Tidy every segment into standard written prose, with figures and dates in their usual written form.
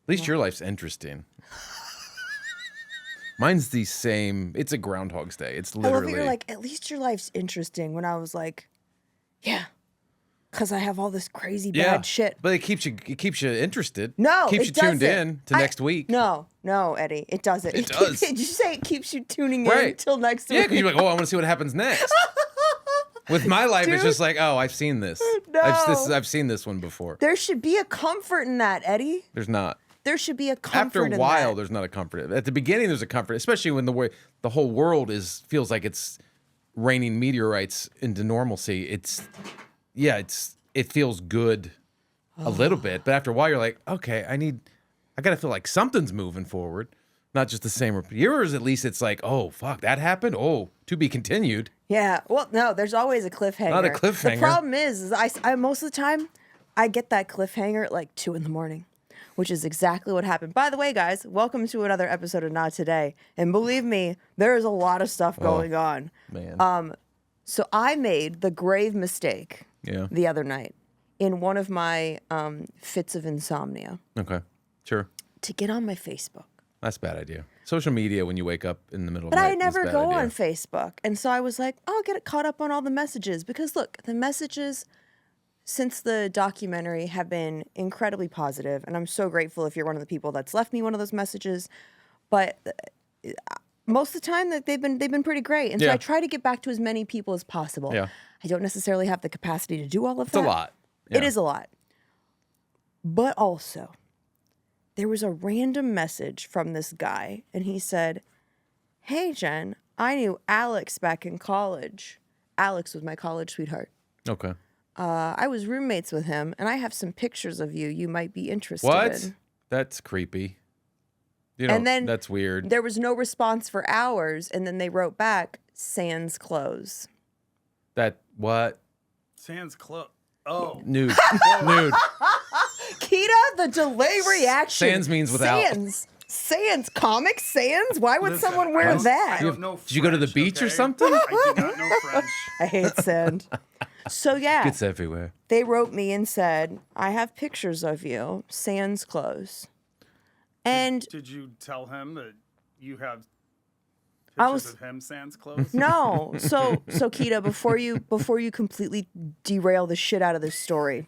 least your life's interesting. Mine's the same. It's a Groundhog's Day. It's literally. I love that you're like, at least your life's interesting. When I was like, yeah, because I have all this crazy bad shit. But it keeps you interested. No, keeps it you tuned doesn't. in to next week. No, Eddie, it doesn't. It does. Did you say it keeps you tuning in Right. until next week? Yeah, because you're like, oh, I want to see what happens next. With my life, it's just like, oh, I've seen this. No. I've seen this one before. There should be a comfort in that, Eddie. There's not. There should be a comfort After a in while, that. there's not a comfort. At the beginning, there's a comfort, especially when the whole world feels like it's raining meteorites into normalcy. It feels good a little bit, but after a while, you're like, okay, I gotta feel like something's moving forward, not just the same. Yours, at least, it's like, oh fuck, that happened. Oh, to be continued. Yeah. Well, no, there's always a cliffhanger. Not a cliffhanger. The problem is I most of the time, I get that cliffhanger at like 2 a.m, which is exactly what happened. By the way, guys, welcome to another episode of Not Today. And believe me, there is a lot of stuff going on. Man. So I made the grave mistake the other night in one of my fits of insomnia Okay. Sure. to get on my Facebook. That's a bad idea. Social media when you wake up in the middle of But the night I is a never bad go idea. on Facebook. And so I was like, I'll get caught up on all the messages. Because look, the messages since the documentary have been incredibly positive. And I'm so grateful if you're one of the people that's left me one of those messages. But most of the time that they've been pretty great. And so I try to get back to as many people as possible. Yeah. I don't necessarily have the capacity to do all of that. It's a lot. It is a lot. But also, there was a random message from this guy, and he said, hey, Jen, I knew Alex back in college. Alex was my college sweetheart. Okay. I was roommates with him, and I have some pictures of you might be interested What? in. That's creepy. You know, And then that's weird. There was no response for hours, and then they wrote back, sans clothes. What? Sans close. Oh. Nude. Nude. Kita, the delay reaction. Sans means without. Sans. Comic Sans? Why would Listen, someone wear that? I don't know Did you go to the French, beach or okay? something? I do not know French. I hate sand. So yeah, It's everywhere. they wrote me and said, I have pictures of you, sans clothes. And Did you tell him that you have I pictures was- of him sans clothes? no, so Kita, before you completely derail the shit out of this story,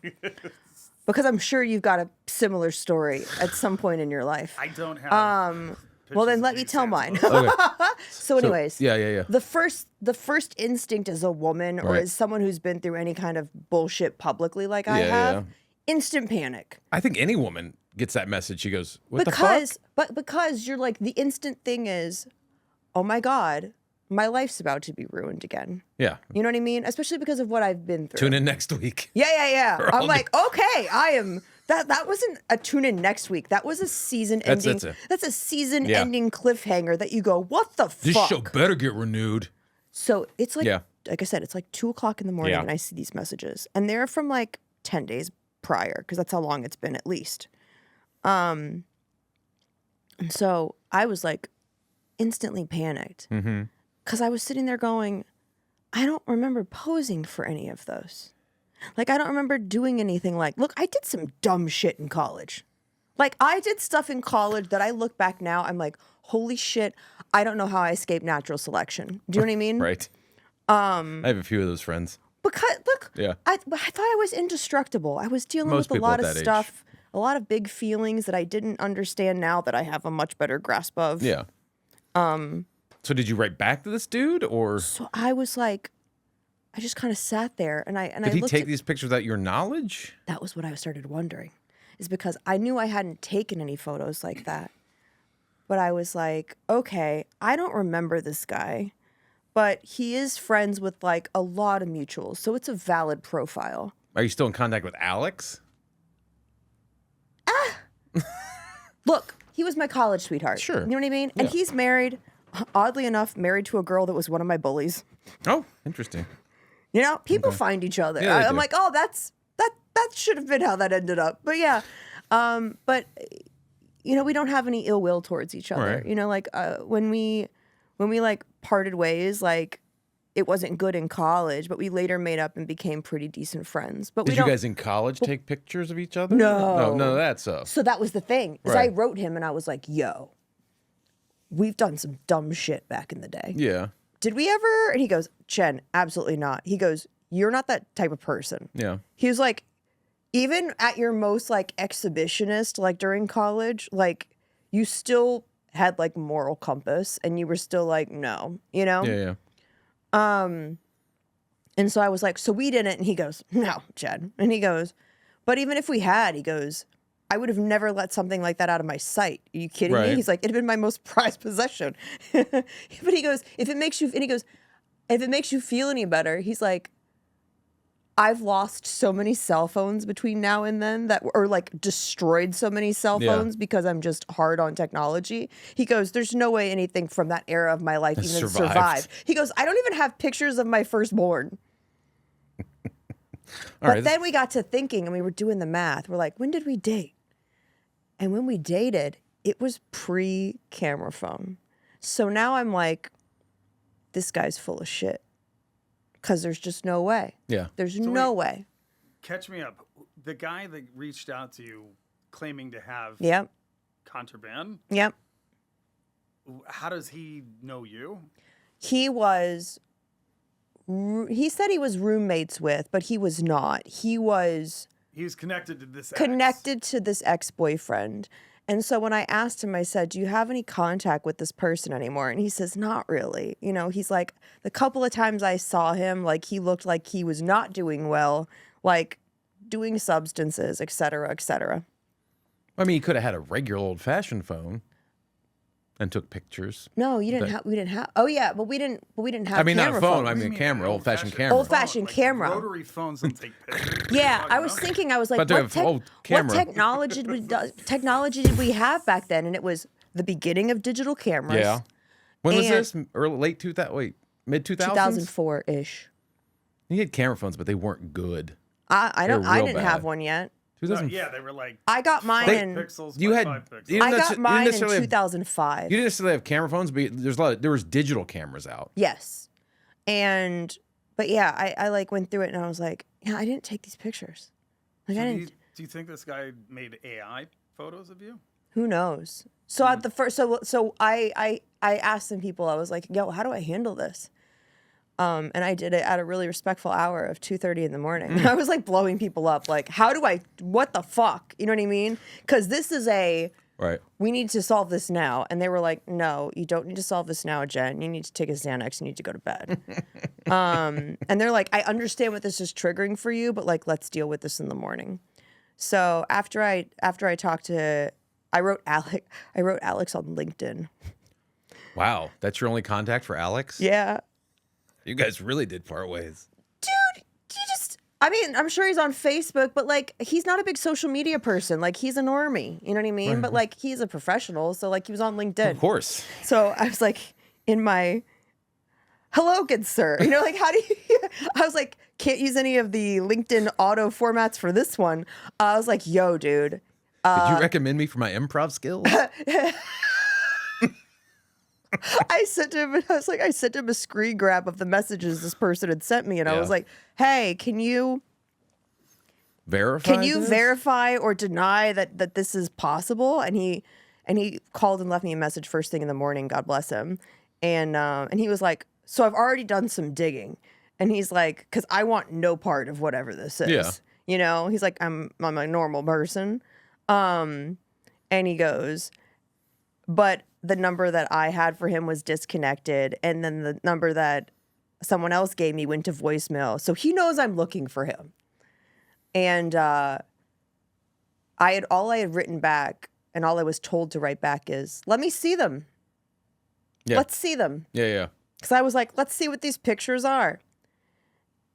because I'm sure you've got a similar story at some point in your life. I don't have. Well, then pictures let of me you tell sans mine. clothes. Okay. So anyways, Yeah. the first instinct as a woman or Right. as someone who's been through any kind of bullshit publicly like I have, instant panic. I think any woman gets that message. She goes, what the fuck? Because you're like, the instant thing is, oh my God, my life's about to be ruined again. Yeah. You know what I mean? Especially because of what I've been through. Tune in next week. Yeah. We're all I'm like, okay, I am. That wasn't a tune in next week. That was a season ending. That's a season ending cliffhanger that you go, what the This fuck? show better get renewed. So it's like, Yeah. like I said, it's like 2:00 in the morning Yeah. and I see these messages, and they're from like 10 days prior because that's how long it's been at least. And so I was like instantly panicked because I was sitting there going, I don't remember posing for any of those. Like, I don't remember doing anything like, look, I did some dumb shit in college. Like, I did stuff in college that I look back now, I'm like, holy shit, I don't know how I escaped natural selection. Do you know what I mean? Right. I have a few of those friends. Because, look, Yeah. I thought I was indestructible. I was dealing Most with a people lot at of that age. stuff, a lot of big feelings that I didn't understand now that I have a much better grasp of. Yeah. So did you write back to this dude, or So I was like, I just kind of sat there and I did he looked take at, these pictures without your knowledge? that was what I started wondering, is because I knew I hadn't taken any photos like that. But I was like, okay, I don't remember this guy, but he is friends with like a lot of mutuals. So it's a valid profile. Are you still in contact with Alex? Look, he was my college sweetheart. Sure. You know what I mean? And Yeah. he's married, oddly enough, married to a girl that was one of my bullies. Oh, interesting. You know, people find each other. Yeah, they I'm do. like, oh, that should have been how that ended up. But yeah, but you know, we don't have any ill will towards each other. Right. You know, like when we like parted ways, like it wasn't good in college, but we later made up and became pretty decent friends. But we Did you don't. guys in college take pictures of each other? No. None of that stuff. So that was the thing. Is I Right. wrote him and I was like, "Yo, we've done some dumb shit back in the day. Yeah. Did we ever?" And he goes, "Chen, absolutely not." He goes, "You're not that type of person." Yeah. He was like, even at your most like exhibitionist, like during college, like you still had like moral compass and you were still like, no, you know? Yeah. And so I was like, "So we didn't." And he goes, "No, Jed." And he goes, "But even if we had," he goes, "I would have never let something like that out of my sight. Are you kidding me?" Right. He's like, "It'd been my most prized possession." But he goes, "If it makes you," and he goes, "If it makes you feel any better," he's like, "I've lost so many cell phones between now and then that or like destroyed so many cell Yeah. phones because I'm just hard on technology." He goes, "There's no way anything from that era of my life even survived. survived." He goes, "I don't even have pictures of my firstborn." All But right. then we got to thinking and we were doing the math. We're like, when did we date? And when we dated, it was pre-camera phone. So now I'm like, this guy's full of shit. Because there's just no way. Yeah. There's So no wait. way. Catch me up. The guy that reached out to you claiming to have Yep. contraband, Yep. how does he know you? He said he was roommates with, but he was not. He was He was connected to this ex. connected to this ex-boyfriend. And so when I asked him, I said, "Do you have any contact with this person anymore?" And he says, "Not really." You know, he's like, the couple of times I saw him, like he looked like he was not doing well, like doing substances, et cetera, et cetera. I mean, he could have had a regular old-fashioned phone and took pictures. No, you didn't have. We didn't have. Oh yeah, but we didn't have. I mean, not a camera phone. phones. I What do mean, you a camera, an old-fashioned camera. Old-fashioned Like, camera. Rotary phones don't take pictures. Yeah, Fuck, I no? was thinking. I was like, But to what, have old what camera. technology did we have back then? And it was the beginning of digital cameras. Yeah. When was And- this? Early, late 2000? Wait, mid 2000s? 2004 ish. He had camera phones, but they weren't good. I They don't. were I real didn't bad. have one yet. 2000. Yeah, they were like I got mine 5 in. pixels You by had- 5 pixels. you I didn't got mine in necessarily have- 2005. You didn't necessarily have camera phones, but there was digital cameras out. Yes, but yeah, I like went through it and I was like, yeah, I didn't take these pictures. Like So I do, didn't. do you think this guy made AI photos of you? Who knows? So at the first, so I asked some people. I was like, "Yo, how do I handle this?" And I did it at a really respectful hour of 2:30 in the morning. I was like blowing people up, like, "How do I? What the fuck?" You know what I mean? Because this is Right. we need to solve this now. And they were like, "No, you don't need to solve this now, Jen. You need to take a Xanax. You need to go to bed." And they're like, "I understand what this is triggering for you, but like, let's deal with this in the morning." So after I talked to, I wrote Alex on LinkedIn. Wow. That's your only contact for Alex? Yeah. You guys really did part ways. Dude, I mean, I'm sure he's on Facebook, but like, he's not a big social media person. Like, he's a normie, you know what I mean? But like, he's a professional. So like, he was on LinkedIn. Of course. So I was like, in my, "Hello, good sir." You know, like, how do you, I was like, can't use any of the LinkedIn auto formats for this one. I was like, "Yo, dude." Did you recommend me for my improv skills? I sent him a screen grab of the messages this person had sent me. And I Yeah. was like, "Hey, can you Verify this? verify or deny that this is possible?" And he called and left me a message first thing in the morning. God bless him. And he was like, "So I've already done some digging." And he's like, "Because I want no part of whatever this is." Yeah. You know, he's like, I'm a normal person. And he goes, "But the number that I had for him was disconnected, and then the number that someone else gave me went to voicemail. So he knows I'm looking for him." And all I had written back, and all I was told to write back is, "Let me see them. Yeah. Let's see them." Yeah. Because I was like, "Let's see what these pictures are."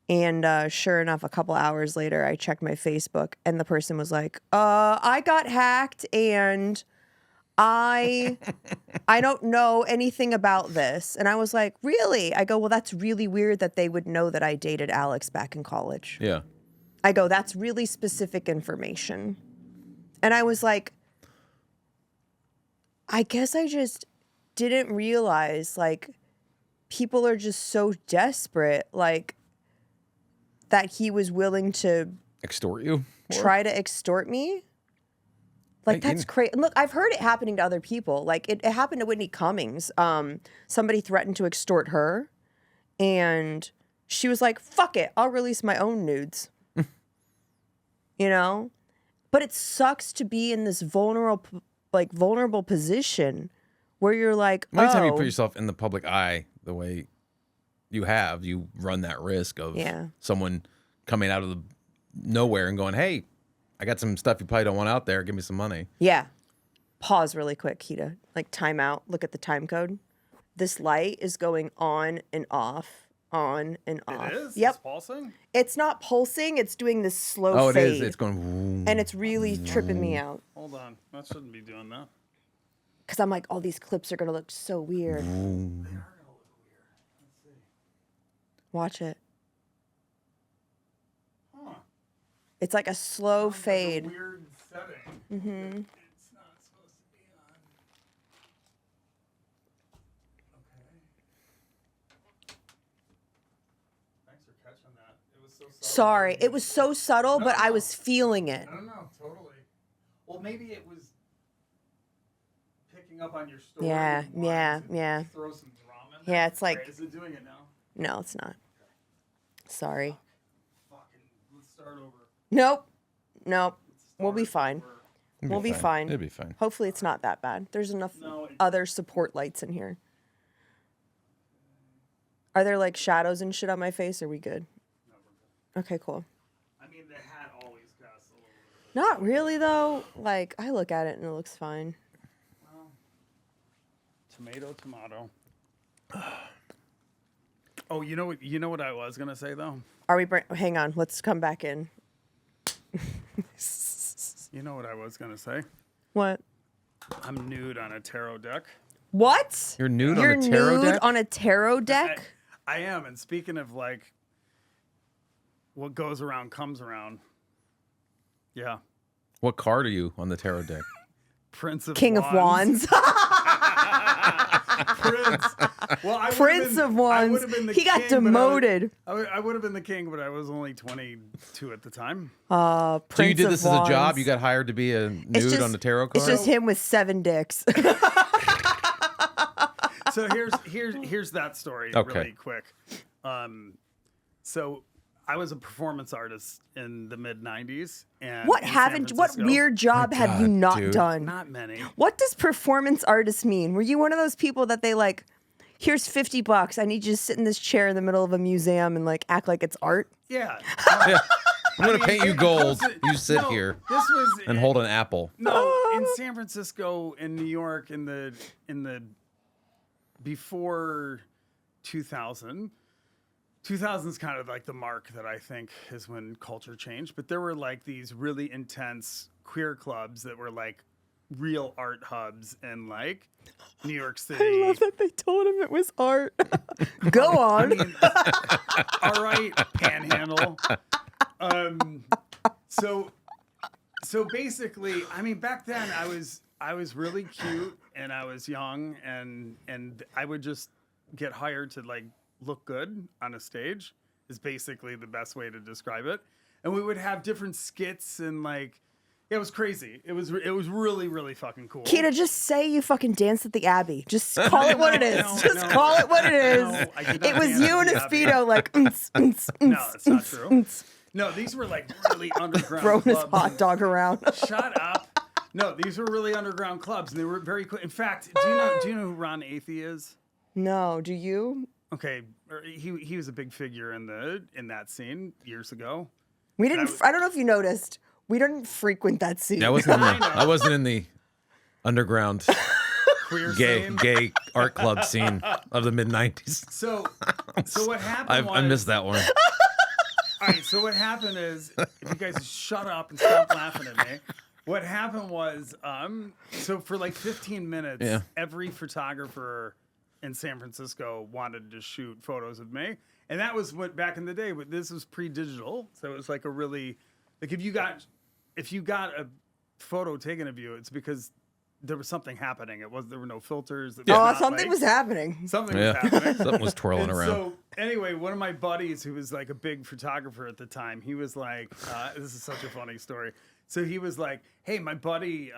And sure enough, a couple hours later, I checked my Facebook, and the person was like, "I got hacked, and I don't know anything about this." And I was like, "Really?" I go, "Well, that's really weird that they would know that I dated Alex back in college." Yeah. I go, "That's really specific information." And I was like, I guess I just didn't realize, like, people are just so desperate, like, that he was willing to Extort you? try to extort me. Like, Hey, that's crazy. Look, I've heard it happening to other people. Like, it happened to Whitney Cummings. Somebody threatened to extort her, and she was like, fuck it, I'll release my own nudes. You know? But it sucks to be in this vulnerable position where you're like, Anytime you oh, put yourself in the public eye the way you have, you run that risk of someone coming out of the nowhere and going, hey, I got some stuff you probably don't want out there. Give me some money. yeah. Pause really quick, Kita. Like, time out. Look at the time code. This light is going on and off, on and off. It is? Yep. It's pulsing? It's not pulsing. It's doing this slow Oh, it fade. is. It's going. And it's really tripping me out. Hold on. That shouldn't be doing that. Because I'm like, all these clips are going to look so weird. They are going to look weird. Let's see. Watch it. Huh. It's like a slow It's fade. a weird setting. Mm-hmm. It's not supposed to be on. Okay. Thanks for catching that. It was so subtle. Sorry. It was so subtle, but I was feeling it. No, totally. Well, maybe it was picking up on your story. Yeah, and wanting yeah, to yeah. Throw some drama in there. Yeah, it's like- Right, is it doing it now? No, it's not. Sorry. Fucking, let's start over. Nope. Let's We'll be start fine. over. We'll be fine. It'll be fine. Hopefully it's not that bad. There's enough No, it- other support lights in here. Are there like shadows and shit on my face? Are we good? No, we're good. Okay, cool. I mean, the hat always casts a little bit. Not really though. Like, I look at it and it looks fine. Well, tomato. Oh, you know what I was gonna say though. Are we hang on, let's come back in. You know what I was gonna say. What? I'm nude on a tarot deck. What? You're nude You're on a tarot nude deck? on a tarot deck? I am, and speaking of like, what goes around comes around. Yeah, What card are you on the tarot deck? Prince of King of Wands. Prince. Well, I Prince of Wands. He got demoted. I would have been the king, but I was only 22 at the time. So Prince you did of this as a job? Wands. You got hired to be a nude It's on the tarot card? It's just him with 7 dicks. So here's that story Okay. really quick. So I was a performance artist in the mid '90s, and What in San haven't? What Francisco. weird job have you God, not dude. done? Not many. What does performance artist mean? Were you one of those people that they like? Here's $50. I need you to sit in this chair in the middle of a museum and like act like it's art. Yeah. Yeah. I'm going to paint you gold. this- You sit no, here This was and hold an apple. No, in San Francisco, in New York, in the before 2000. 2000 is kind of like the mark that I think is when culture changed. But there were like these really intense queer clubs that were like real art hubs in like New York City. I love that they told him it was art. Go on. I mean, all right, Panhandle. So basically, I mean, back then I was really cute and I was young and I would just get hired to like look good on a stage is basically the best way to describe it. And we would have different skits and like it was crazy. It was really, really fucking cool. Kita, just say you fucking danced at the Abbey. Just call it what it is. No, Just no. call it what it is. No, I did not It was dance you at in a the Abbey. Speedo, like, No, that's not true. No, these were like really underground throwing his clubs. hot dog around. Shut up. No, these were really underground clubs, and they were very cool. In fact, do you know who Ron Athey is? No, do you? Okay, he was a big figure in that scene years ago. We didn't. I don't know if you noticed. We didn't frequent that scene. I wasn't in the underground Queer gay scene. gay art club scene of the mid '90s. So what happened was I missed that one. All right, so what happened is, if you guys shut up and stop laughing at me, what happened was, so for like 15 minutes, Yeah. every photographer in San Francisco wanted to shoot photos of me, and that was what back in the day. But this was pre-digital, so it was like a really, like if you got a photo taken of you, it's because there was something happening. There were no filters. Something was happening. Something was happening. Something was twirling around. So anyway, one of my buddies who was like a big photographer at the time, he was like, this is such a funny story. So he was like, hey, my buddy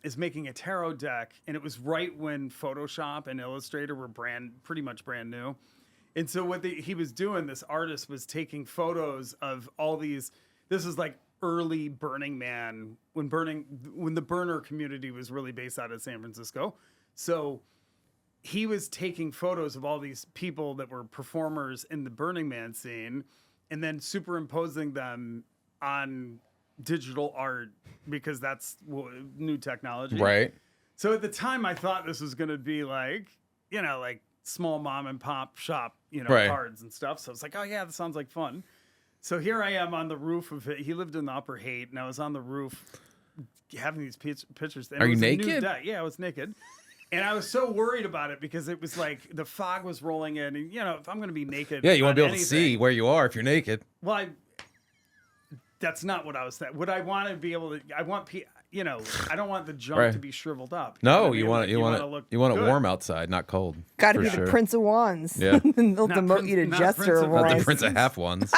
is making a tarot deck. And it was right when Photoshop and Illustrator were pretty much brand new. And so what he was doing, this artist was taking photos of all these, this is like early Burning Man, when the burner community was really based out of San Francisco. So he was taking photos of all these people that were performers in the Burning Man scene and then superimposing them on digital art because that's new technology. Right. So at the time I thought this was going to be like, like small mom and pop shop, right. cards and stuff. So I was like, oh yeah, that sounds like fun. So here I am on the roof of it. He lived in the Upper Haight and I was on the roof having these pictures. And Are it you was a naked? nude day. Yeah, I was naked. And I was so worried about it because it was like the fog was rolling in and, if I'm going to be naked. Yeah, you want to be able to see where you are if you're naked. Well, that's not what I was saying. What I want to be able to, I want, I don't want the junk Right. to be shriveled up. No, you want it warm outside, not cold. Got to for be sure. the Prince of Wands. Yeah. They'll Not demote Prince- you to not Jester Prince of of- Not the Wands. Prince of Half Ones.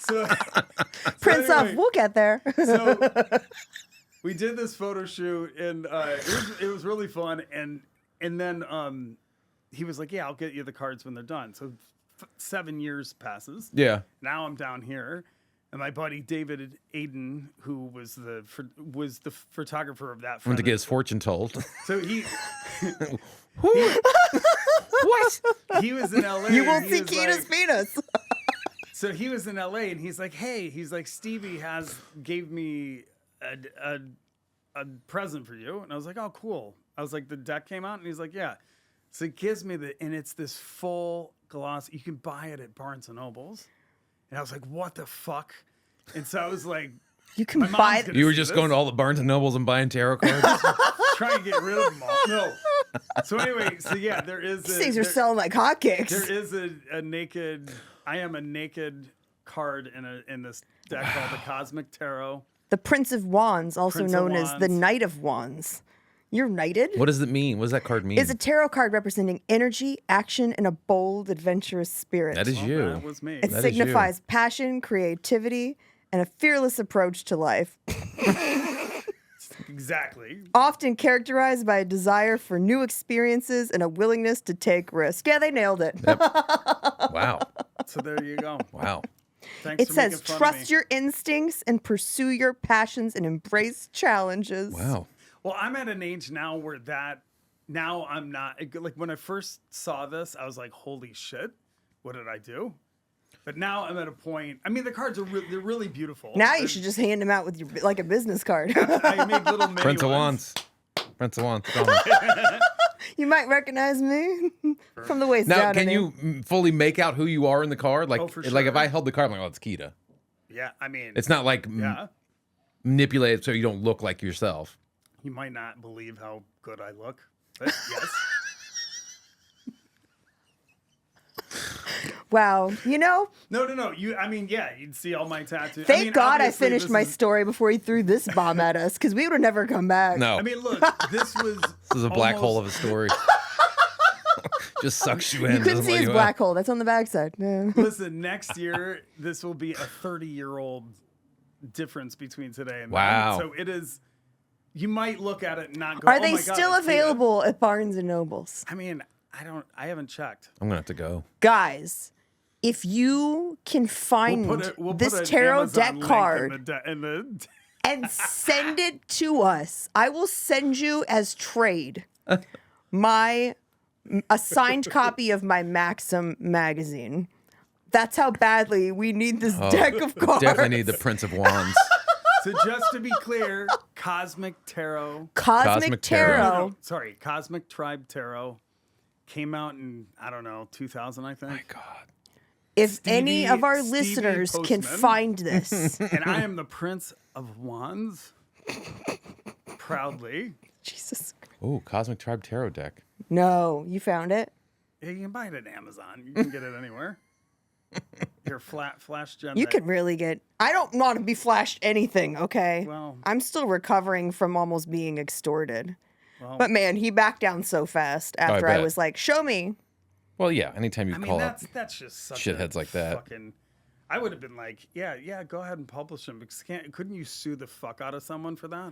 So, Prince anyway, of, we'll get there. So we did this photo shoot and it was really fun. And then he was like, yeah, I'll get you the cards when they're done. So 7 years passes. Yeah. Now I'm down here. And my buddy David Aiden, who was the photographer of that, Went to get his fortune told. so he What? he was in LA. You will and he see was Kita's like- penis. So he was in LA and he's like, hey, Stevie gave me a present for you. And I was like, oh, cool. I was like, the deck came out and he's like, yeah. So he gives me and it's this full gloss. You can buy it at Barnes and Nobles. And I was like, what the fuck? And so I was like, You can my mom's buy gonna You were see just this. going to all the Barnes and Nobles and buying tarot cards? Trying to get rid of them all. No. So anyway, so yeah, there is these things are selling like hotcakes. there is a naked. I am a naked card in this deck called the Cosmic Tarot. The Prince of Wands, also Prince of known as the Wands. Knight of Wands. You're knighted? What does it mean? What does that card mean? Is a tarot card representing energy, action, and a bold, adventurous spirit. That is you. That was me. It That is you. signifies passion, creativity, and a fearless approach to life, Exactly. often characterized by a desire for new experiences and a willingness to take risks. Yeah, they nailed it. Wow. So there you go. Wow. Thanks It for says, making fun of trust me. your instincts and pursue your passions and embrace challenges. Wow. Well, I'm at an age now where now I'm not like when I first saw this, I was like, holy shit, what did I do? But now I'm at a point. I mean, the cards are they're really beautiful. Now you should just hand them out with your like a business card. I made little mini Prince of ones. Wands. Prince of Wands. Tell me. You might recognize me from the waist Now, down. can I you fully make out who you are in the card? Like, Oh, for like if sure. I held the card, I'm like, oh, it's Kita. Yeah, I mean, It's not like yeah. manipulated so you don't look like yourself. You might not believe how good I look, but yes. Wow. You know, No. I mean, yeah, you'd see all my tattoos. thank I mean, God I obviously finished this my is- story before he threw this bomb at us because we would have never come back. No. I mean, look, this was. This is a black hole of a story. Just sucks you in. You couldn't doesn't see let his you black out. hole. That's on the backside. Yeah. Listen, next year, this will be a 30-year-old difference between today and Wow. then. So it is. You might look at it and not go. Are "Oh they my God, still it's Kita." available at Barnes and Nobles? I mean, I haven't checked. I'm gonna have to go. Guys, if you can find We'll this put an tarot Amazon deck link card in the and send it to us, I will send you as trade a signed copy of my Maxim magazine. That's how badly we need this deck of cards. Definitely need the Prince of Wands. So just to be clear, Cosmic Tarot. Cosmic Tarot. Tarot. No, sorry, Cosmic Tribe Tarot came out in 2000, I think. My God. If any of our Stevie listeners can Postman. find this, And I am the Prince of Wands. Proudly. Jesus. Oh, Cosmic Tribe Tarot deck. No, you found it? Yeah, you can buy it at Amazon. You can get it anywhere. Your flash gem. You that- could really get. I don't want to be flashed anything, okay? Well- I'm still recovering from almost being extorted. Well, But man, he backed down so fast after I bet. was like, show me. Well, yeah. Anytime you I mean, call up that's just such shitheads a like that. Fucking, I would have been like, yeah, go ahead and publish them because couldn't you sue the fuck out of someone for that?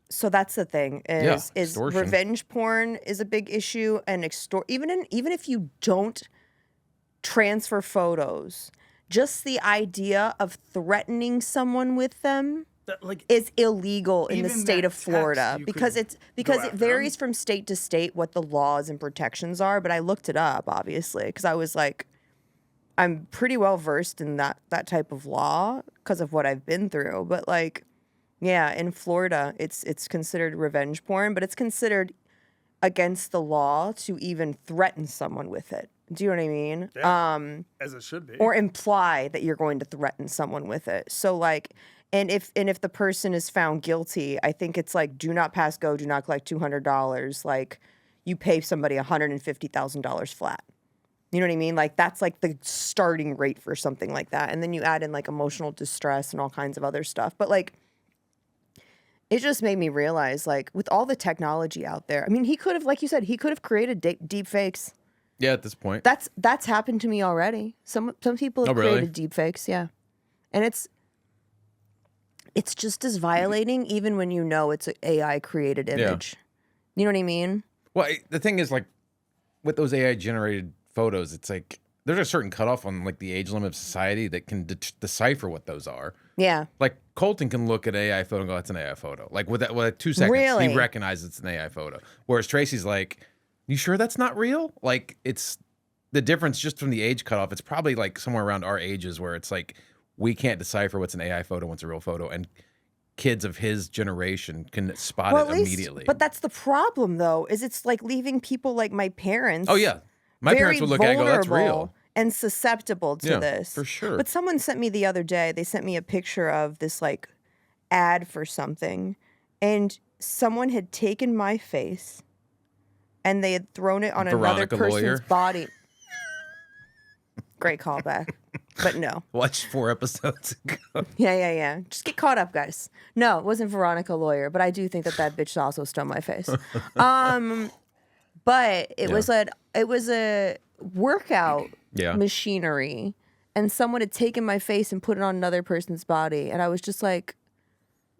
So that's the thing is extortion. revenge porn is a big issue, and even if you don't transfer photos, just the idea of threatening someone with them That, like, is illegal in the Even state that of Florida text, you because could it go after varies from state to state what the laws and protections are. But I looked it up obviously because I was like, I'm pretty well versed in that type of law because of what I've been through. But like, yeah, in Florida, it's considered revenge porn, but it's considered against the law to even threaten someone with it. Do you know what I mean? Yeah. As it should be. Or imply that you're going to threaten someone with it. So like, and if the person is found guilty, I think it's like do not pass go, do not collect $200. Like you pay somebody $150,000 flat. You know what I mean? Like that's like the starting rate for something like that. And then you add in like emotional distress and all kinds of other stuff. But like it just made me realize like with all the technology out there, I mean, he could have, like you said, he could have created deep fakes. Yeah, at this point. That's happened to me already. Some people have really? created deep fakes, yeah. And it's just as violating even when you know it's an AI created image. You know what I mean? Well, the thing is, like, with those AI generated photos, it's like there's a certain cutoff on like the age limit of society that can decipher what those are. Yeah. Like Colton can look at an AI photo and go, "That's an AI photo." Like with 2 seconds, Really? he recognizes it's an AI photo. Whereas Tracy's like, "You sure that's not real?" Like it's the difference just from the age cutoff. It's probably like somewhere around our ages where it's like we can't decipher what's an AI photo, what's a real photo, and kids of his generation can spot Well, it at least, immediately. but that's the problem though, is it's like leaving people like my parents. Oh yeah, my very parents would look at it and go, "That's real." vulnerable and susceptible to Yeah, this. for sure. But someone sent me the other day, they sent me a picture of this like ad for something, and someone had taken my face and they had thrown it on another Veronica person's Lawyer. body. Great callback. But no. Watched 4 episodes ago. Yeah. Just get caught up, guys. No, it wasn't Veronica Lawyer, but I do think that bitch also stole my face. But it was a workout machinery, and someone had taken my face and put it on another person's body, and I was just like,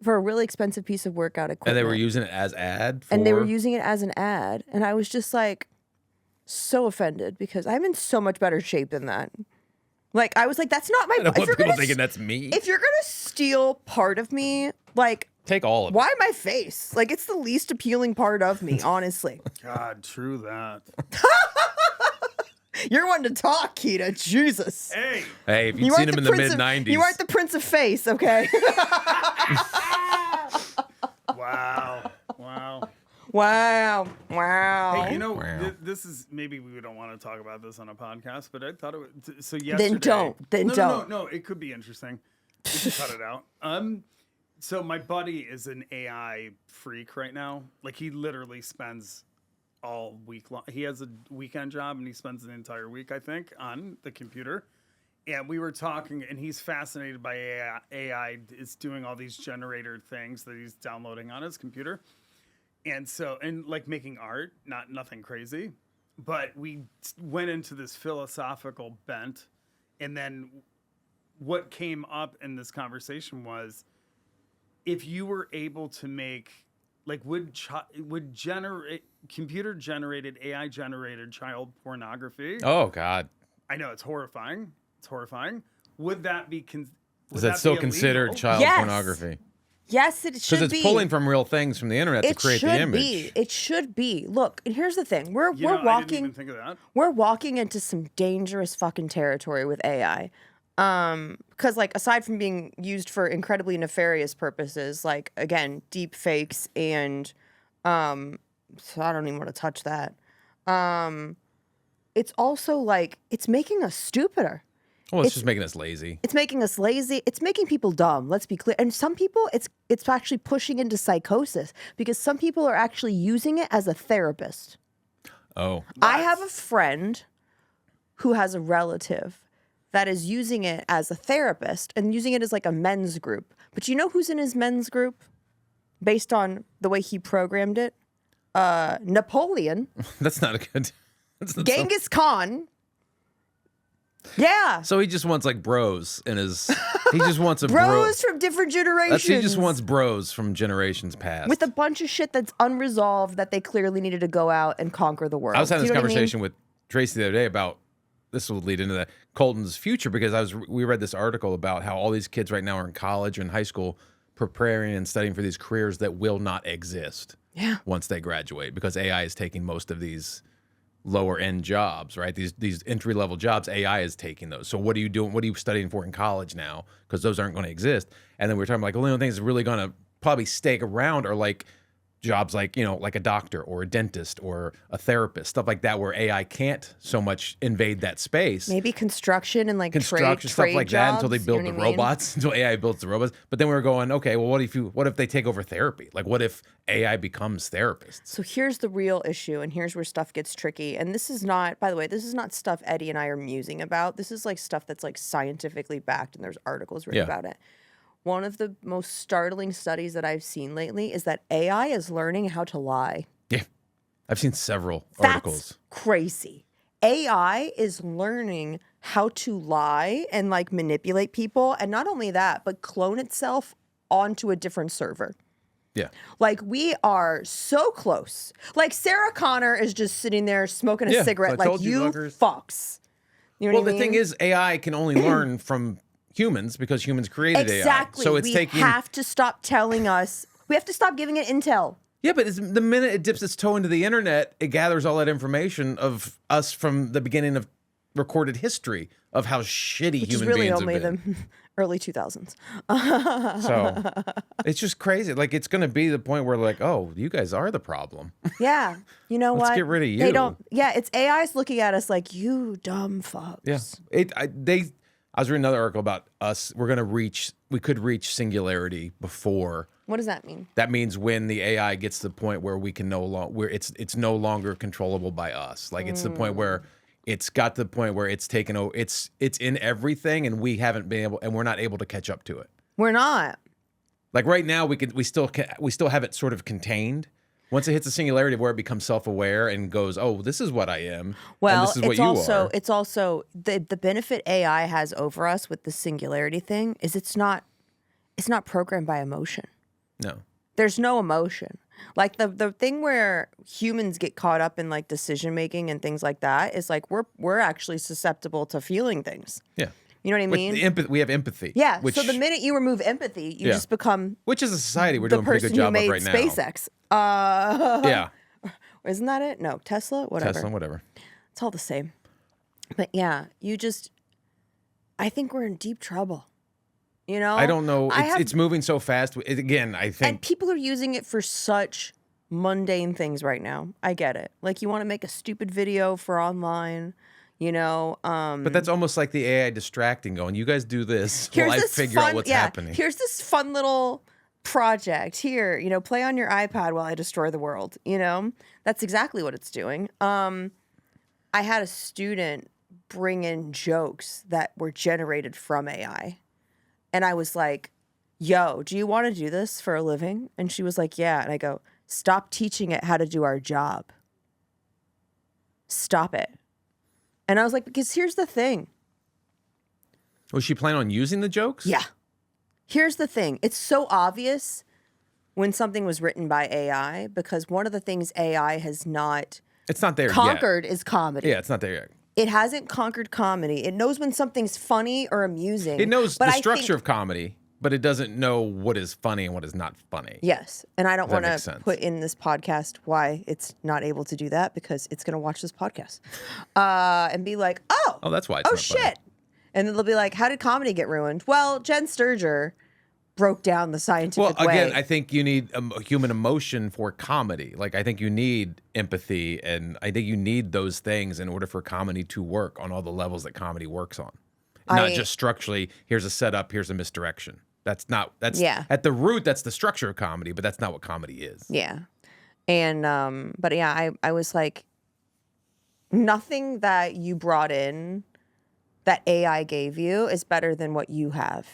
for a really expensive piece of workout equipment. And they were using it as ad for... And they were using it as an ad, and I was just like, so offended because I'm in so much better shape than that. Like I was like, that's not my. I don't want people thinking that's me. If you're gonna steal part of me, like take all of it. Why my face? Like it's the least appealing part of me, honestly. God, true that. You're one to talk, Keita. Jesus. Hey, if you'd seen him in the mid-90s. You aren't the Prince of Face, okay? Wow. Wow. Hey, you know, Wow. this is maybe we don't want to talk about this on a podcast, but I thought it would. So yesterday. Then don't. Then don't. No, it could be interesting. We can cut it out. So my buddy is an AI freak right now. Like he literally spends all week long. He has a weekend job and he spends the entire week, I think, on the computer. And we were talking, and he's fascinated by AI. AI is doing all these generator things that he's downloading on his computer. And so, and like making art, nothing crazy. But we went into this philosophical bent. And then what came up in this conversation was, if you were able to make, like, would generate computer generated, AI generated child pornography? Oh God. I know it's horrifying. It's horrifying. Would that be? Is that still considered child Yes. pornography? Yes, it should be. Because it's pulling from real things from the internet to create the image. It should be. Look, and here's the thing: we're I didn't walking. even think of that. We're walking into some dangerous fucking territory with AI. Because like aside from being used for incredibly nefarious purposes, like again, deep fakes and so I don't even want to touch that. It's also like it's making us stupider. Well, it's just making us lazy. It's making us lazy. It's making people dumb. Let's be clear. And some people, it's actually pushing into psychosis because some people are actually using it as a therapist. Oh. I have a friend who has a relative that is using it as a therapist and using it as like a men's group. But you know who's in his men's group based on the way he programmed it? Napoleon. That's not a good. That's not Genghis Khan. Yeah. So he just wants like bros in his. He just wants a Bros from different generations. He just wants bros from generations past. with a bunch of shit that's unresolved that they clearly needed to go out and conquer the world. I was having Do this you know what I mean? conversation with Tracy the other day about this will lead into that Colton's future because we read this article about how all these kids right now are in college and high school preparing and studying for these careers that will not exist once they graduate because AI is taking most of these lower end jobs, right? These entry level jobs, AI is taking those. So what are you doing? What are you studying for in college now? Because those aren't going to exist. And then we're talking like, well, the only things that are really going to probably stay around are like jobs like, you know, like a doctor or a dentist or a therapist, stuff like that, where AI can't so much invade that space. Maybe construction and like Construction, stuff trade like jobs, that until they build you know the what I mean? robots, until AI builds the robots. But then we were going, okay, well, what if they take over therapy? Like, what if AI becomes therapists? So here's the real issue, and here's where stuff gets tricky. And this is not, by the way, this is not stuff Eddie and I are musing about. This is like stuff that's like scientifically backed, and there's articles written about it. One of the most startling studies that I've seen lately is that AI is learning how to lie. Yeah. I've seen several That's articles. crazy. AI is learning how to lie and like manipulate people. And not only that, but clone itself onto a different server. Yeah. Like we are so close. Like Sarah Connor is just sitting there smoking a cigarette I like told you, you fuckers." fucks. You know Well, what I the mean? thing is, AI can only learn from humans because humans created exactly. AI. So it's we taking. have to stop telling us. We have to stop giving it intel. Yeah, but the minute it dips its toe into the internet, it gathers all that information of us from the beginning of recorded history of how shitty Which is human really beings only have been. the early 2000s. So it's just crazy. Like it's going to be the point where like, oh, you guys are the problem. Yeah. You know Let's what? get rid of They you. don't. Yeah, it's AI's looking at us like, you dumb fucks. Yeah. I was reading another article about us. We could reach singularity before. What does that mean? That means when the AI gets to the point where we can where it's no longer controllable by us. Like it's the point where it's got to the point where it's taken over. It's in everything, and we haven't been able, and we're not able to catch up to it. We're not. Like right now, we still have it sort of contained. Once it hits a singularity where it becomes self-aware and goes, oh, this is what I am. Well, and this is what you are. It's also the benefit AI has over us with the singularity thing is it's not programmed by emotion. No. There's no emotion. Like the thing where humans get caught up in like decision making and things like that is like we're actually susceptible to feeling things. Yeah. You know what I mean? We have empathy. Yeah. Which, so the minute you remove empathy, you just become which is a society we're the doing a pretty person good who job made of right now. SpaceX. Yeah. Isn't that it? No, Tesla. Whatever. Tesla, whatever. It's all the same. But yeah, I think we're in deep trouble. You know? I don't know. It's moving so fast. Again, I think. And people are using it for such mundane things right now. I get it. Like you want to make a stupid video for online, you know. But that's almost like the AI distracting, going, "You guys do this while I figure out what's happening." Here's this fun little project. Here, you know, play on your iPad while I destroy the world. You know, that's exactly what it's doing. I had a student bring in jokes that were generated from AI. And I was like, yo, do you want to do this for a living? And she was like, yeah. And I go, stop teaching it how to do our job. Stop it. And I was like, because here's the thing. Was she planning on using the jokes? Yeah. Here's the thing. It's so obvious when something was written by AI because one of the things AI has not It's not there conquered is comedy. Yeah, it's not there yet. It hasn't conquered comedy. It knows when something's funny or amusing. It knows but the I structure think- of comedy, but it doesn't know what is funny and what is not funny. Yes. And I don't Does that want make to sense? put in this podcast why it's not able to do that because it's going to watch this podcast and be like, oh, that's why it's not funny. shit. And then they'll be like, how did comedy get ruined? Well, Jen Sturger broke down the scientific Well, again, way. I think you need human emotion for comedy. Like, I think you need empathy, and I think you need those things in order for comedy to work on all the levels that comedy works on. Not just structurally, here's a setup, here's a misdirection. That's at the root, that's the structure of comedy, but that's not what comedy is. Yeah. And, but yeah, I was like, nothing that you brought in that AI gave you is better than what you have.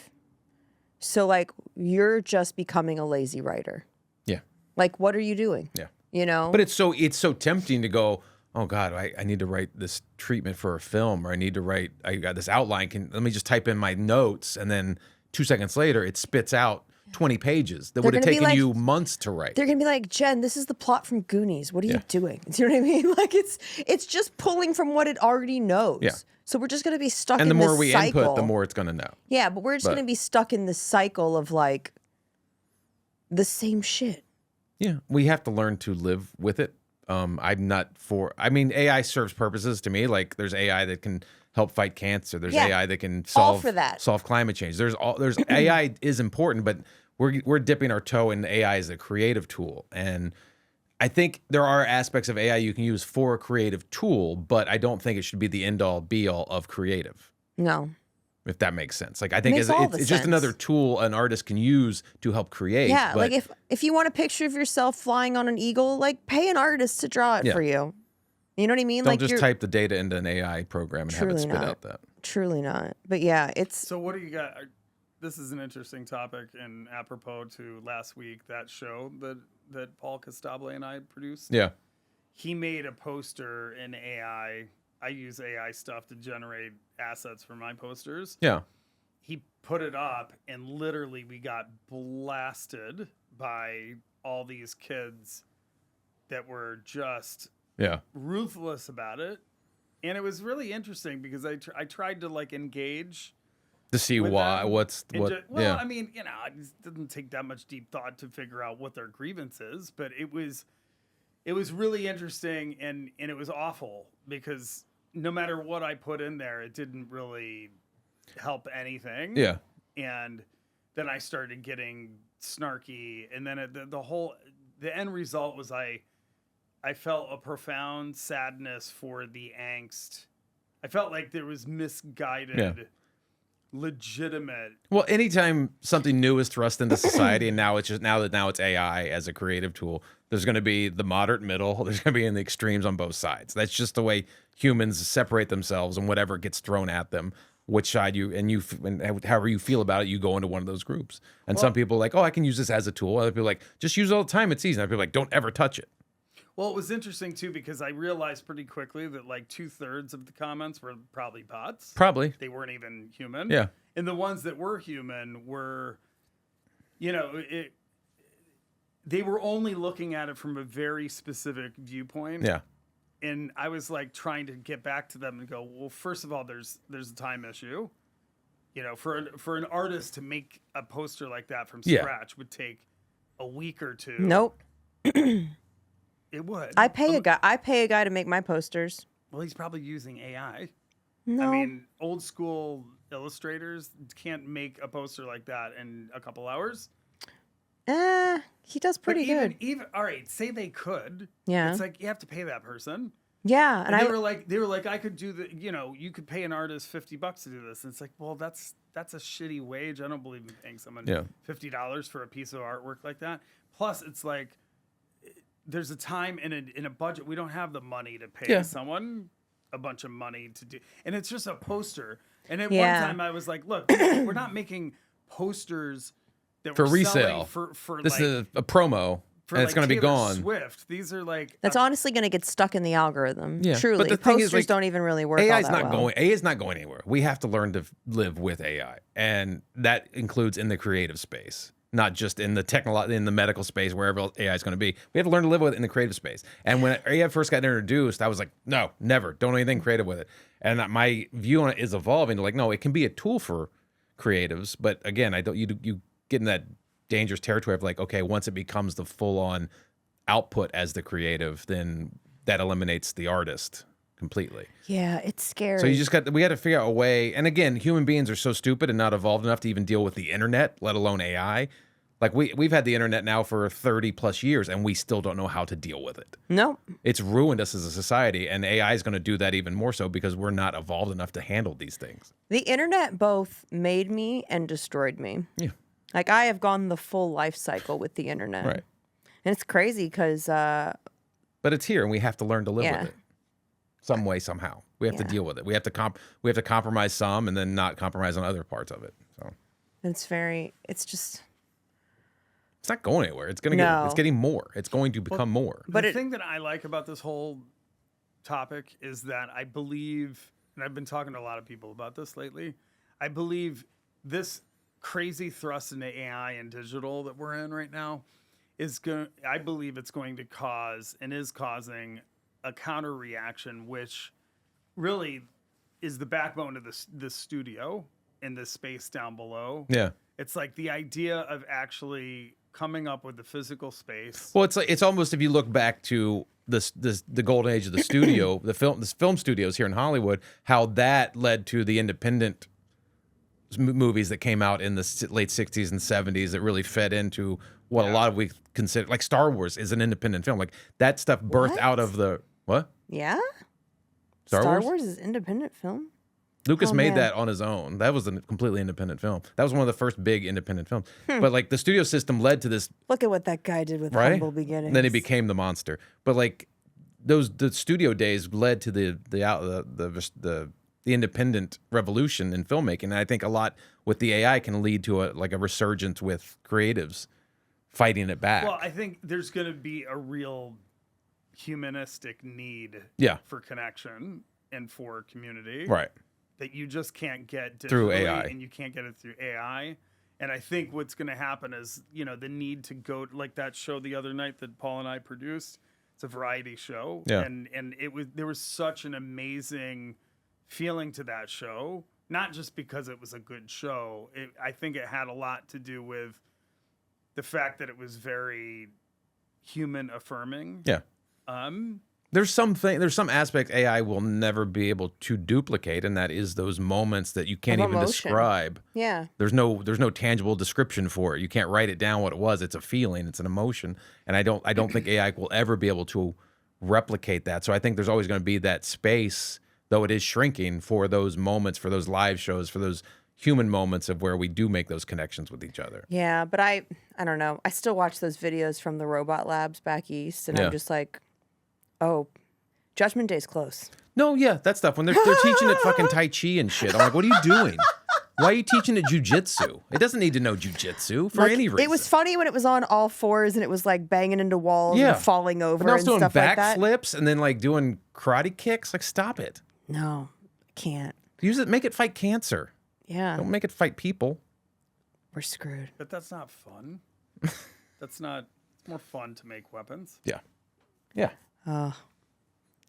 So like you're just becoming a lazy writer. Yeah. Like what are you doing? Yeah. You know? But it's so tempting to go, oh God, I need to write this treatment for a film, or I got this outline. Let me just type in my notes, and then 2 seconds later it spits out 20 pages that would have taken you months to write. They're gonna be like, Jen, this is the plot from Goonies. What are you doing? Do you know what I mean? Like it's just pulling from what it already knows. Yeah. So we're just gonna be stuck in this cycle. And the more we input, the more it's gonna know. Yeah, but we're just gonna be stuck in this cycle of like the same shit. Yeah, we have to learn to live with it. I'm not for. I mean, AI serves purposes to me. Like, there's AI that can help fight cancer. There's AI that can solve climate change. There's AI is important, but we're dipping our toe in AI as a creative tool. And I think there are aspects of AI you can use for a creative tool, but I don't think it should be the end all be all of creative. No. If that makes sense. Like, I think it's just another tool an artist can use to help create. Yeah, but, like if you want a picture of yourself flying on an eagle, like pay an artist to draw it for you. You know what I mean? Don't just type the data into an AI program and have it spit out that. Truly not. But yeah, it's... So what do you got? This is an interesting topic, and apropos to last week, that show that Paul Costabile and I produced. Yeah. He made a poster in AI. I use AI stuff to generate assets for my posters. Yeah. He put it up, and literally we got blasted by all these kids that were just ruthless about it. And it was really interesting because I tried to like engage to see why I mean, you know, it didn't take that much deep thought to figure out what their grievance is, but it was really interesting, and it was awful because no matter what I put in there, it didn't really help anything. Yeah. And then I started getting snarky, and then the end result was I felt a profound sadness for the angst. I felt like there was misguided, legitimate. Well, anytime something new is thrust into society, and now it's AI as a creative tool, there's going to be the moderate middle. There's going to be in the extremes on both sides. That's just the way humans separate themselves, and whatever gets thrown at them, which side and however you feel about it, you go into one of those groups. And some people are like, oh, I can use this as a tool. Other people are like, just use it all the time. It's easy. Other people are like, don't ever touch it. Well, it was interesting too because I realized pretty quickly that like 2/3 of the comments were probably bots. Probably. They weren't even human. Yeah. And the ones that were human were, you know, they were only looking at it from a very specific viewpoint. Yeah. And I was like trying to get back to them and go, well, first of all, there's a time issue. You know, for an artist to make a poster like that from scratch would take a week or two. Nope. It would. I pay a guy to make my posters. Well, he's probably using AI. No. I mean, old school illustrators can't make a poster like that in a couple hours. He does pretty good. Even all right, say they could. Yeah. It's like you have to pay that person. Yeah, and they were like, I could do the, you know, you could pay an artist $50 to do this. And it's like, well, that's a shitty wage. I don't believe in paying someone $50 for a piece of artwork like that. Plus, it's like there's a time in a budget. We don't have the money to pay someone a bunch of money to do, and it's just a poster. And at one time, I was like, look, we're not making posters that for resale. For this is a promo. And it's going to be gone. Swift. These are like that's honestly going to get stuck in the algorithm. Yeah. Truly, but the posters thing is, don't even really work. AI is not going anywhere. We have to learn to live with AI, and that includes in the creative space, not just in the in the medical space, wherever AI is going to be. We have to learn to live with it in the creative space. And when AI first got introduced, I was like, no, never, don't do anything creative with it. And my view on it is evolving to like, no, it can be a tool for creatives, but again, you get in that dangerous territory of like, okay, once it becomes the full-on output as the creative, then that eliminates the artist completely. Yeah, it's scary. So we had to figure out a way. And again, human beings are so stupid and not evolved enough to even deal with the internet, let alone AI. Like we've had the internet now for 30 plus years, and we still don't know how to deal with it. Nope. It's ruined us as a society, and AI is going to do that even more so because we're not evolved enough to handle these things. The internet both made me and destroyed me. Yeah. Like I have gone the full life cycle with the internet. Right. And it's crazy because... but it's here, and we have to learn to live with it. some way, somehow. We have to deal with it. We have to compromise some and then not compromise on other parts of it. So it's not going anywhere. It's going to get, it's getting more. It's going to become more. But the thing that I like about this whole topic is that I believe, and I've been talking to a lot of people about this lately, I believe this crazy thrust into AI and digital that we're in right now I believe it's going to cause and is causing a counter reaction, which really is the backbone of this studio in this space down below. Yeah. It's like the idea of actually coming up with the physical space. Well, it's almost, if you look back to the golden age of the studio, the film studios here in Hollywood, how that led to the independent movies that came out in the late 60s and 70s that really fed into what a lot of we consider, like Star Wars is an independent film. Like that stuff birthed out of the what? Yeah. Star Wars is independent film. Lucas made that on his own. That was a completely independent film. That was one of the first big independent films. But like the studio system led to this. Look at what that guy did with Humble Beginnings. And then he became the monster. But like the studio days led to the independent revolution in filmmaking. And I think a lot with the AI can lead to a resurgence with creatives fighting it back. Well, I think there's going to be a real humanistic need for connection and for community. Right. That you just can't get through AI. And you can't get it through AI. And I think what's going to happen is, the need to go, like that show the other night that Paul and I produced. It's a variety show. Yeah. And there was such an amazing feeling to that show, not just because it was a good show. I think it had a lot to do with the fact that it was very human affirming. Yeah. There's some aspects AI will never be able to duplicate, and that is those moments that you can't even describe. Yeah. There's no tangible description for it. You can't write it down what it was. It's a feeling, it's an emotion. And I don't think AI will ever be able to replicate that. So I think there's always going to be that space, though it is shrinking, for those moments, for those live shows, for those human moments of where we do make those connections with each other. Yeah, but I don't know. I still watch those videos from the robot labs back east, and I'm just like, oh, Judgment Day's close. No, yeah, that stuff. When they're teaching it fucking Tai Chi and shit, I'm like, what are you doing? Why are you teaching it jujitsu? It doesn't need to know jujitsu for any reason. It was funny when it was on all fours and it was like banging into walls and falling over and doing stuff like that. backflips and then like doing karate kicks. Like, stop it. No, I can't. Use it. Make it fight cancer. Yeah. Don't make it fight people. We're screwed. But that's not fun. It's more fun to make weapons. Yeah. Yeah.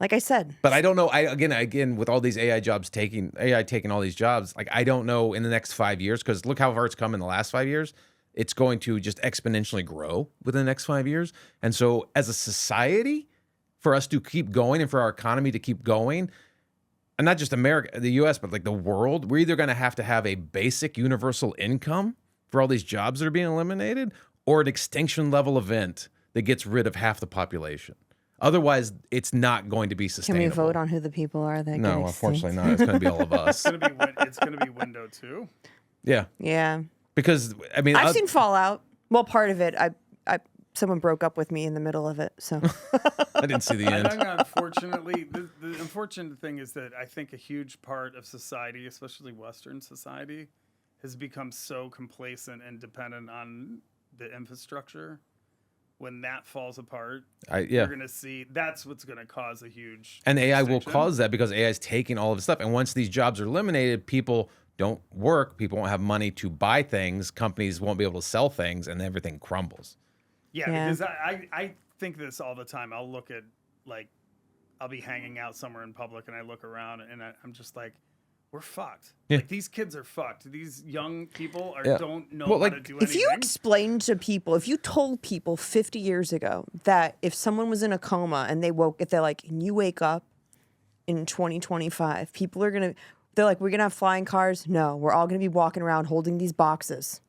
Like I said. But I don't know. Again, with all these AI taking all these jobs, like I don't know in the next 5 years, because look how far it's come in the last 5 years. It's going to just exponentially grow within the next 5 years. And so as a society, for us to keep going and for our economy to keep going, and not just America, the US, but like the world, we're either going to have a basic universal income for all these jobs that are being eliminated, or an extinction level event that gets rid of half the population. Otherwise, it's not going to be sustainable. Can we vote on who the people are that No, get unfortunately not. It's going to be all of us. It's going to be Window 2. Yeah. Yeah. Because, I mean... I've seen Fallout. Well, part of it. Someone broke up with me in the middle of it, so... I didn't see the end. Unfortunately, the unfortunate thing is that I think a huge part of society, especially Western society, has become so complacent and dependent on the infrastructure. When that falls apart, you're going to see that's what's going to cause a huge... And AI will cause that, because AI is taking all of the stuff. And once these jobs are eliminated, people don't work, people won't have money to buy things, companies won't be able to sell things, and everything crumbles. Yeah, because I think this all the time. I'll look at, like, I'll be hanging out somewhere in public and I look around and I'm just like, we're fucked. Yeah. Like, these kids are fucked. These young people don't know how to do anything. If you explained to people, if you told people 50 years ago that if someone was in a coma and they're like, and you wake up in 2025, people are going to, they're like, we're going to have flying cars. No, we're all going to be walking around holding these boxes.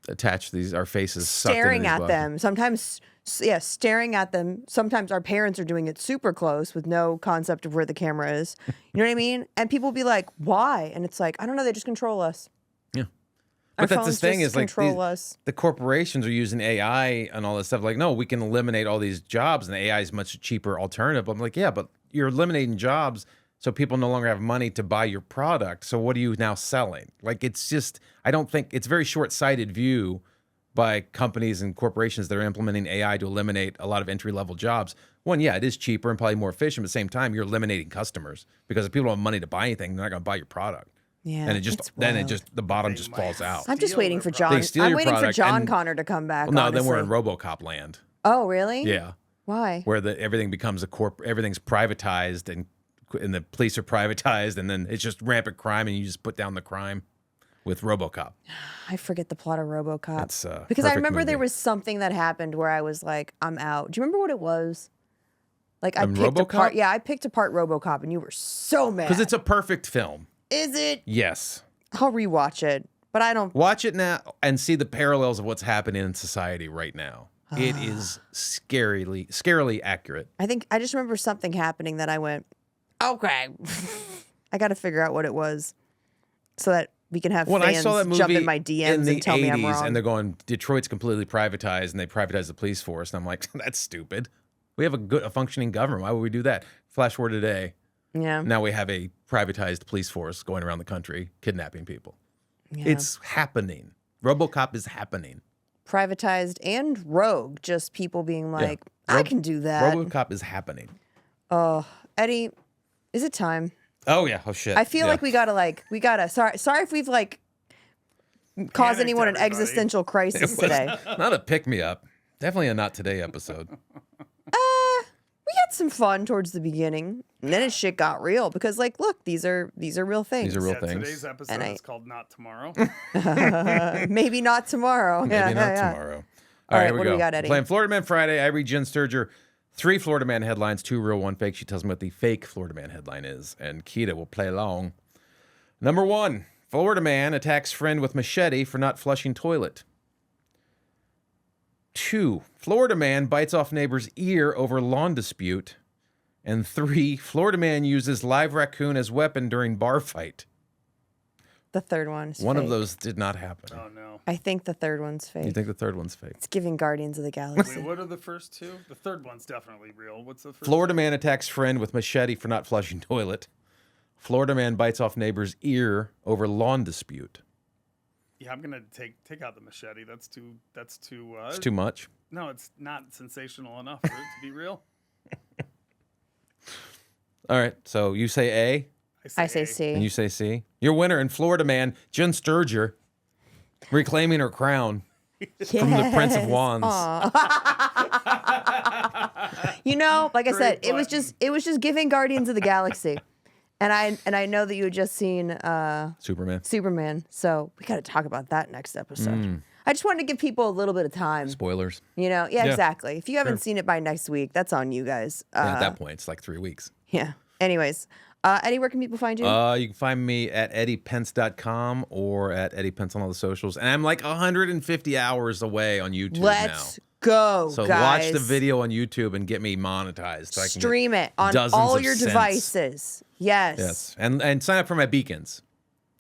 Attach our faces, staring at them. Sometimes, staring at them. Sometimes our parents are doing it super close with no concept of where the camera is. You know what I mean? And people will be like, "Why?" And it's like, I don't know. They just control us. Yeah, but that's the thing is like the corporations are using AI and all this stuff. Like, no, we can eliminate all these jobs, and AI is a much cheaper alternative. I'm like, yeah, but you're eliminating jobs, so people no longer have money to buy your product. So what are you now selling? Like, it's just, I don't think it's a very short-sighted view by companies and corporations that are implementing AI to eliminate a lot of entry-level jobs. One, yeah, it is cheaper and probably more efficient, but at the same time, you're eliminating customers because if people don't have money to buy anything, they're not going to buy your product. Yeah, And the bottom just falls out. I'm just waiting for John. They steal I'm your waiting for product John and- Connor to come back. Well, no, then we're in honestly. RoboCop land. Oh, really? Yeah. Why? Where everything becomes everything's privatized and the police are privatized, and then it's just rampant crime, and you just put down the crime with RoboCop. I forget the plot of RoboCop. It's because I perfect remember there movie. was something that happened where I was like, I'm out. Do you remember what it was? Like I In picked RoboCop? apart. Yeah, I picked apart RoboCop, and you were so mad. Because it's a perfect film. Is it? Yes. I'll rewatch it, but I don't. Watch it now and see the parallels of what's happening in society right now. It is scarily accurate. I think I just remember something happening that I went, okay, I got to figure out what it was, so that we can have When I fans saw that movie jump in my DMs in the and tell 80s, me I'm wrong. and they're going, Detroit's completely privatized, and they privatized the police force, and I'm like, that's stupid. We have a functioning government. Why would we do that? Flash forward today. Yeah. Now we have a privatized police force going around the country kidnapping people. Yeah. It's happening. RoboCop is happening. Privatized and rogue, just people being like, I can do that. RoboCop is happening. Oh, Eddie, is it time? Oh yeah. Oh shit. I feel like we gotta. Sorry if we've like caused Panicked anyone an everybody. existential crisis today. not a pick me up. Definitely a not today episode. We had some fun towards the beginning, and then shit got real because, like, look, these are real things. These are real Yeah, things. today's episode And is called Not Tomorrow. Maybe not tomorrow. Maybe not yeah. tomorrow. All right, here we what go. do we got, Eddie? Playing Florida Man Friday. I read Jen Sturger 3 Florida Man headlines, 2 real, 1 fake. She tells me what the fake Florida Man headline is, and Keita will play along. Number 1, Florida man attacks friend with machete for not flushing toilet. 2, Florida man bites off neighbor's ear over lawn dispute. And 3, Florida man uses live raccoon as weapon during bar fight. The third one's One of fake. those did not happen. Oh no. I think the third one's fake. You think the third one's fake? It's giving Guardians of the Galaxy. Wait, what are the first two? The third one's definitely real. What's the first? Florida man attacks friend with machete for not flushing toilet. Florida man bites off neighbor's ear over lawn dispute. Yeah, I'm gonna take out the machete. That's too. It's too much. No, it's not sensational enough for it to be real. All right, so you say A I say A. C. and you say C. Your winner in Florida man, Jen Sturger, reclaiming her crown from the Prince of Yes. Wands. You know, like I said, Great it was just giving Guardians of the Galaxy, and I know that you had just seen Superman. Superman, so we got to talk about that next episode. I just wanted to give people a little bit of time. Spoilers. You know, yeah, Yeah. exactly. If you haven't seen it by next week, that's on you guys. Yeah, at that point, it's like 3 weeks. Yeah. Anyways, Eddie, where can people find you? You can find me at eddiepence.com or at eddiepence on all the socials. And I'm like 150 hours away on YouTube Let's now. go, So guys. watch the video on YouTube and get me monetized. So I can Stream get it on dozens all of your cents. devices. Yes. Yes. And sign up for my beacons.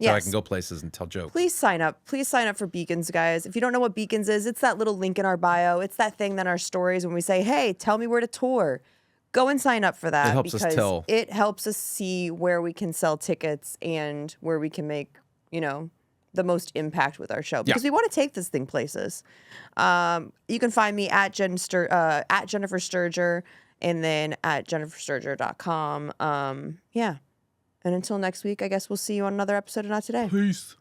So I Yes. can go places and tell jokes. Please sign up. Please sign up for Beacons, guys. If you don't know what Beacons is, it's that little link in our bio. It's that thing in our stories when we say, hey, tell me where to tour. Go and sign up for that. It helps us because tell. It helps us see where we can sell tickets and where we can make, you know, the most impact with our show. Because we want to take this thing places. You can find me at at Jennifer Sturger and then at jennifersturger.com. Yeah. And until next week, I guess we'll see you on another episode of Not Today. Peace.